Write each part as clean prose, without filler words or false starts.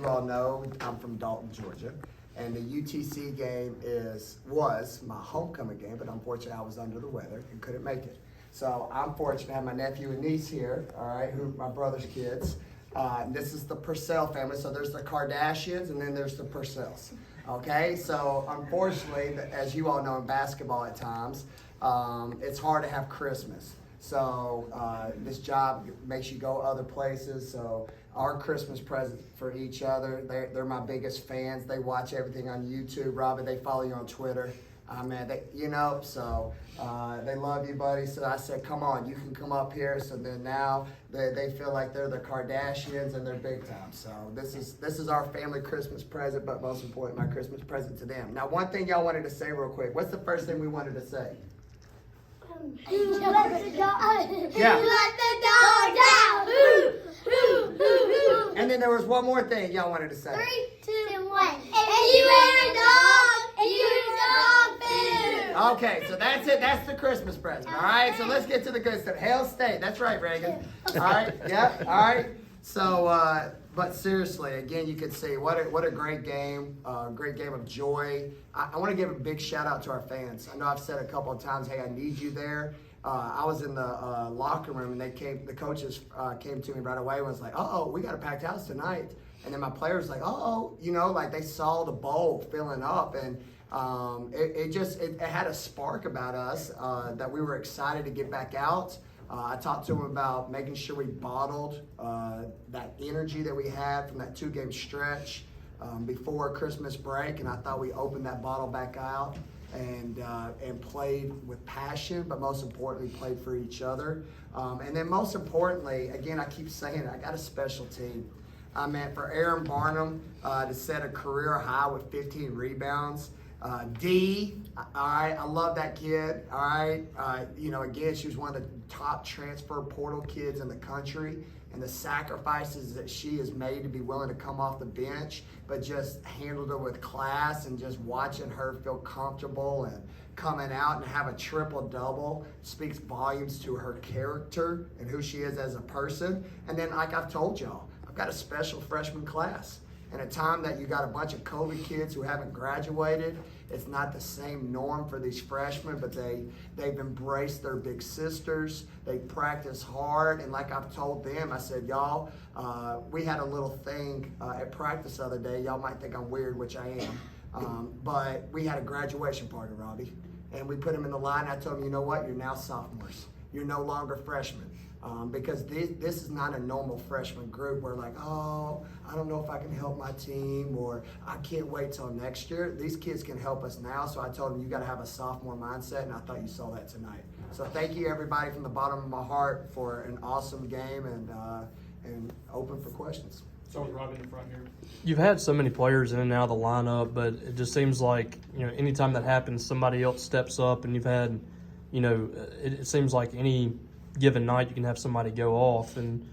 You all know I'm from Dalton, Georgia, and the UTC game was my homecoming game, but unfortunately I was under the weather and couldn't make it. So I'm fortunate to have my nephew and niece here, all right, who are my brother's kids. This is the Purcell family, so there's the Kardashians and then there's the Purcells. Okay, so unfortunately, as you all know in basketball at times, it's hard to have Christmas. So this job makes you go other places. So our Christmas present for each other, they're my biggest fans. They watch everything on YouTube. Robbie, they follow you on Twitter. So they love you, buddy. So I said, come on, you can come up here. So then now they feel like they're the Kardashians and they're big time. So this is our family Christmas present, but most important, my Christmas present to them. Now, one thing y'all wanted to say real quick. What's the first thing we wanted to say? You let the dog. Yeah. You let the dog out. And then there was one more thing y'all wanted to say. 3, 2, 1. And you ate a dog. And you ate dog food. Okay, so that's it. That's the Christmas present. All right, so let's get to the good stuff. Hail State. That's right, Reagan. All right, yeah, all right. So, but seriously, again, you could see what a great game of joy. I want to give a big shout out to our fans. I know I've said a couple of times, hey, I need you there. I was in the locker room, and the coaches came to me right away and was like, we got a packed house tonight. And then my players like, like they saw the bowl filling up, and it had a spark about us that we were excited to get back out. I talked to him about making sure we bottled that energy that we had from that 2-game stretch before Christmas break, and I thought we opened that bottle back out and played with passion, but most importantly, played for each other. And then most importantly, again, I keep saying it, I got a special team. I mean, for Aaron Barnum to set a career high with 15 rebounds. D, all right, I love that kid, all right. Again, she was one of the top transfer portal kids in the country, and the sacrifices that she has made to be willing to come off the bench, but just handled it with class, and just watching her feel comfortable and coming out and have a triple-double speaks volumes to her character and who she is as a person. And then, like I've told y'all, I've got a special freshman class. In a time that you got a bunch of COVID kids who haven't graduated, it's not the same norm for these freshmen, but they've embraced their big sisters. They practice hard, and like I've told them, I said, y'all, we had a little thing at practice the other day. Y'all might think I'm weird, which I am, but we had a graduation party, Robbie, and we put them in the line. I told them, you know what? You're now sophomores. You're no longer freshmen. Because this is not a normal freshman group where like, I don't know if I can help my team, or I can't wait till next year. These kids can help us now. So I told them, you got to have a sophomore mindset, and I thought you saw that tonight. So thank you, everybody, from the bottom of my heart for an awesome game, and open for questions. So with Robbie in the front here. You've had so many players in and out of the lineup, but it just seems like, anytime that happens, somebody else steps up, and you've had, it seems like any given night you can have somebody go off, and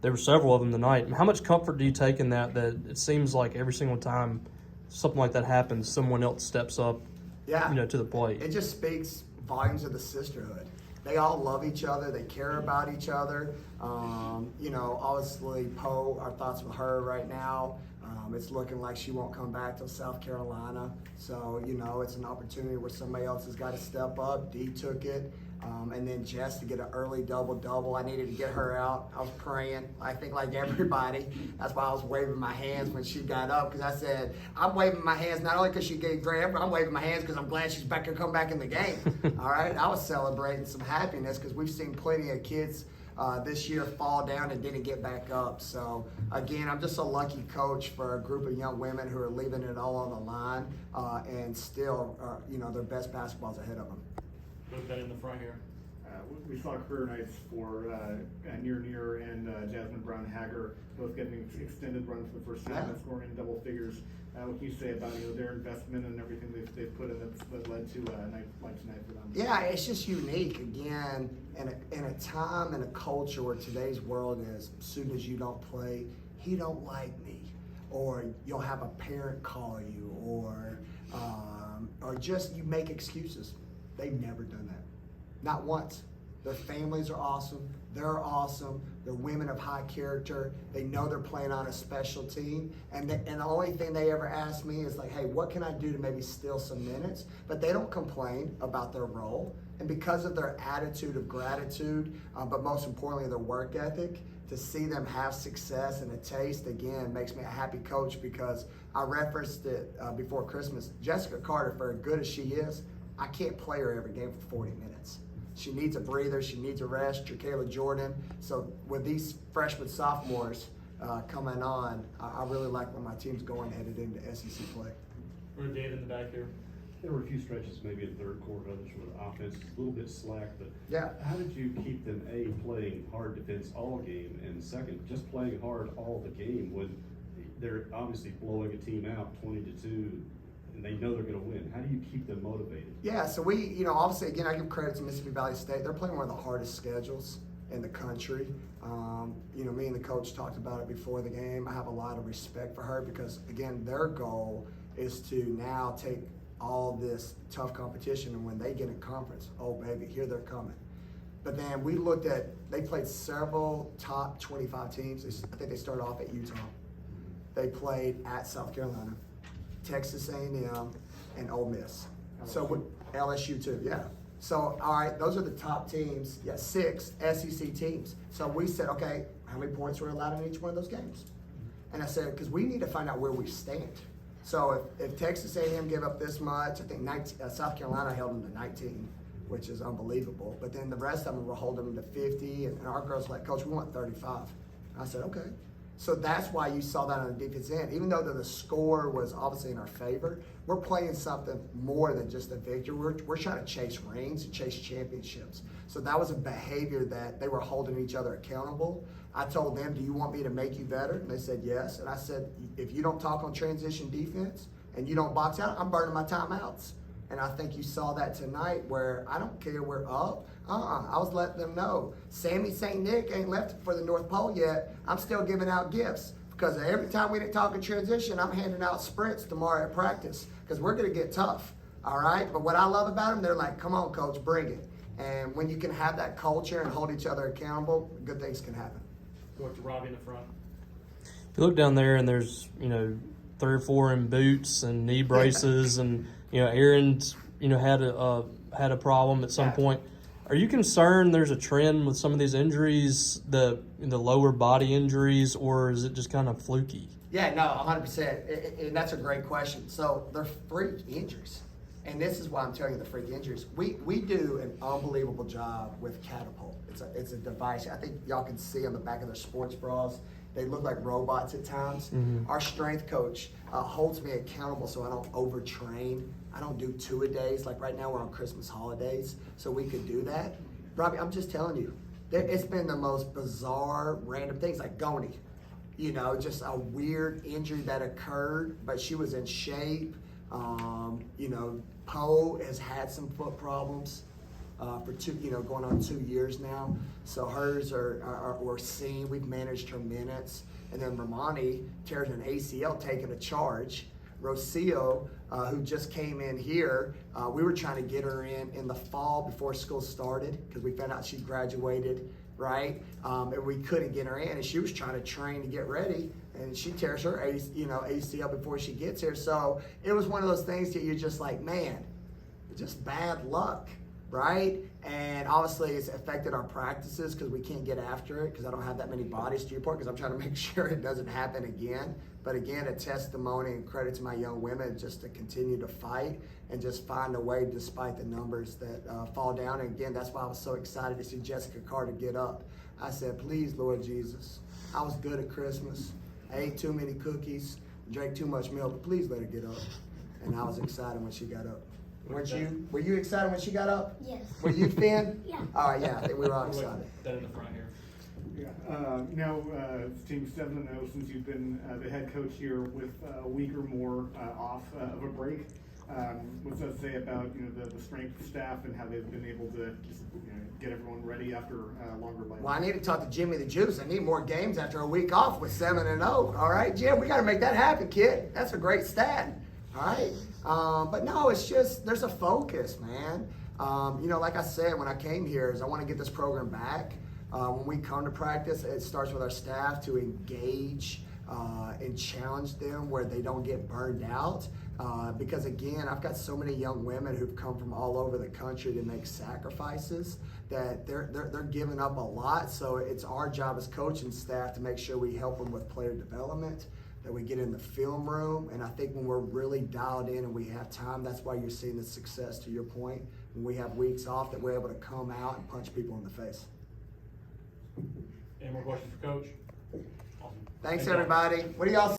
there were several of them tonight. How much comfort do you take in that it seems like every single time something like that happens, someone else steps up, to the plate? It just speaks volumes of the sisterhood. They all love each other. They care about each other. Obviously, Poe, our thoughts with her right now. It's looking like she won't come back till South Carolina. So, it's an opportunity where somebody else has got to step up. D took it. And then Jess to get an early double-double. I needed to get her out. I was praying, I think like everybody. That's why I was waving my hands when she got up, because I said, I'm waving my hands not only because she gave great effort, I'm waving my hands because I'm glad she's back to come back in the game. All right? I was celebrating some happiness because we've seen plenty of kids this year fall down and didn't get back up. So, again, I'm just a lucky coach for a group of young women who are leaving it all on the line and still, their best basketball's ahead of them. Put that in the front here. We saw career nights for Near and Jasmine Brown-Hager, both getting extended runs for the first time and scoring in double figures. What can you say about their investment and everything they've put in that led to a night like tonight for them? Yeah, it's just unique. Again, in a time and a culture where today's world is, as soon as you don't play, he don't like me, or you'll have a parent call you, or just you make excuses. They've never done that. Not once. Their families are awesome. They're awesome. They're women of high character. They know they're playing on a special team. And the only thing they ever ask me is like, hey, what can I do to maybe steal some minutes? But they don't complain about their role. And because of their attitude of gratitude, but most importantly, their work ethic, to see them have success and a taste, again, makes me a happy coach, because I referenced it before Christmas. Jessica Carter, for as good as she is, I can't play her every game for 40 minutes. She needs a breather. She needs a rest. Kayla Jordan. So with these freshmen, sophomores coming on, I really like where my team's going headed into SEC play. We're Dave in the back here. There were a few stretches maybe in third quarter, others were offense, a little bit slack, but Yeah. how did you keep them, A, playing hard defense all game, and second, just playing hard all the game when they're obviously blowing a team out 20-2, and they know they're going to win? How do you keep them motivated? Yeah, so we, obviously, again, I give credit to Mississippi Valley State. They're playing one of the hardest schedules in the country. Me and the coach talked about it before the game. I have a lot of respect for her because, again, their goal is to now take all this tough competition, and when they get in conference, oh, baby, here they're coming. But then we looked at, they played several top 25 teams. I think they started off at Utah. They played at South Carolina, Texas A&M, and Ole Miss. So LSU too, yeah. So, all right, those are the top teams. Yeah, 6 SEC teams. So we said, okay, how many points were allowed in each one of those games? And I said, because we need to find out where we stand. So if Texas A&M gave up this much, I think South Carolina held them to 19, which is unbelievable. But then the rest of them were holding them to 50, and our girls were like, Coach, we want 35. I said, okay. So that's why you saw that on the defense end. Even though the score was obviously in our favor, we're playing something more than just a victory. We're trying to chase rings and chase championships. So that was a behavior that they were holding each other accountable. I told them, do you want me to make you better? And they said yes. And I said, if you don't talk on transition defense and you don't box out, I'm burning my timeouts. And I think you saw that tonight where I don't care we're up. I was letting them know. Sammy St. Nick ain't left for the North Pole yet. I'm still giving out gifts because every time we didn't talk in transition, I'm handing out sprints tomorrow at practice because we're going to get tough, all right? But what I love about them, they're like, come on, Coach, bring it. And when you can have that culture and hold each other accountable, good things can happen. Go up to Robbie in the front. If you look down there and there's, 3 or 4 in boots and knee braces and, Aaron's, had a problem at some point. Are you concerned there's a trend with some of these injuries, the lower body injuries, or is it just kind of fluky? Yeah, no, 100%. And that's a great question. So they're freak injuries. And this is why I'm telling you the freak injuries. We do an unbelievable job with Catapult. It's a device. I think y'all can see on the back of their sports bras. They look like robots at times. Mm-hmm. Our strength coach holds me accountable so I don't overtrain. I don't do 2-a-days. Like right now we're on Christmas holidays, so we could do that. Robbie, I'm just telling you, it's been the most bizarre, random things like Goni. Just a weird injury that occurred, but she was in shape. Poe has had some foot problems for going on 2 years now. So hers we're seeing. We've managed her minutes. And then Romani tears an ACL taking a charge. Rocio, who just came in here, we were trying to get her in the fall before school started because we found out she graduated, right? And we couldn't get her in, and she was trying to train to get ready, and she tears her ACL before she gets here. So it was one of those things that you're just like, man, it's just bad luck, right? And obviously it's affected our practices because we can't get after it because I don't have that many bodies to report because I'm trying to make sure it doesn't happen again. But again, a testimony and credit to my young women just to continue to fight and just find a way despite the numbers that fall down. And again, that's why I was so excited to see Jessica Carter get up. I said, please, Lord Jesus, I was good at Christmas. I ate too many cookies, drank too much milk, but please let her get up. And I was excited when she got up. Weren't you? Were you excited when she got up? Yes. Were you, Finn? Yeah. All right, yeah, I think we were all excited. That in the front here. Yeah. It's team 7-0 since you've been the head coach here with a week or more off of a break. What's that say about the strength staff and how they've been able to just get everyone ready after a longer layoff? Well, I need to talk to Jimmy the Juice. I need more games after a week off with 7-0. All right, Jim, we got to make that happen, kid. That's a great stat. All right. But no, it's just there's a focus, man. Like I said when I came here, is I want to get this program back. When we come to practice, it starts with our staff to engage and challenge them where they don't get burned out. Because again, I've got so many young women who've come from all over the country to make sacrifices that they're giving up a lot. So it's our job as coaching staff to make sure we help them with player development, that we get in the film room. And I think when we're really dialed in and we have time, that's why you're seeing the success, to your point. When we have weeks off, that we're able to come out and punch people in the face. Any more questions for Coach? Awesome. Thanks Thank y'all. everybody. What do y'all